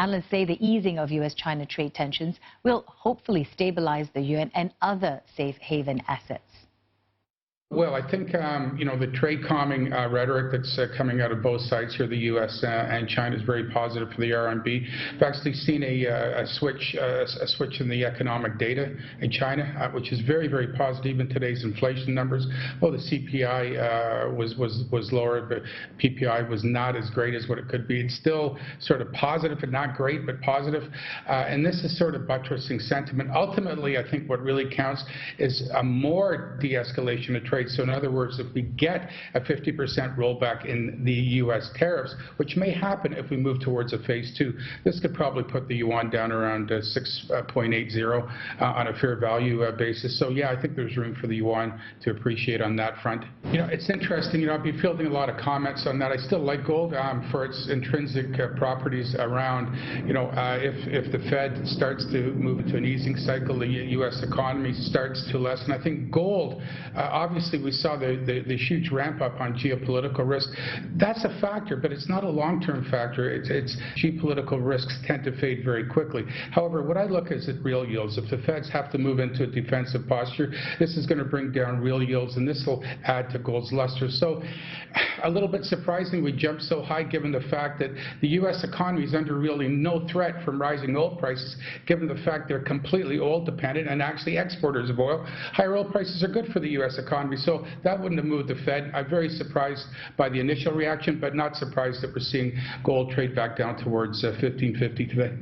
Analysts say the easing of U.S.-China trade tensions will hopefully stabilize the yuan and other safe haven assets. Well, I think, the trade calming rhetoric that's coming out of both sides here, the U.S. And China, is very positive for the RMB. We've actually seen a switch in the economic data in China, which is very, very positive. Even today's inflation numbers, the CPI was lower, but PPI was not as great as what it could be. It's still sort of positive, but not great, but positive. And this is sort of buttressing sentiment. Ultimately, I think what really counts is a more de-escalation of trade. So in other words, if we get a 50% rollback in the U.S. tariffs, which may happen if we move towards a phase 2, this could probably put the yuan down around 6.80 on a fair value basis. So yeah, I think there's room for the yuan to appreciate on that front. It's interesting. I've been fielding a lot of comments on that. I still like gold for its intrinsic properties around, if the Fed starts to move into an easing cycle, the U.S. economy starts to lessen. I think gold, obviously, we saw the huge ramp up on geopolitical risk. That's a factor, but it's not a long-term factor. It's geopolitical risks tend to fade very quickly. However, what I look is at real yields. If the Feds have to move into a defensive posture, this is going to bring down real yields, and this will add to gold's luster. So a little bit surprising we jumped so high, given the fact that the U.S. economy is under really no threat from rising oil prices, given the fact they're completely oil dependent and actually exporters of oil. Higher oil prices are good for the U.S. economy. So that wouldn't have moved the Fed. I'm very surprised by the initial reaction, but not surprised that we're seeing gold trade back down towards 1550 today.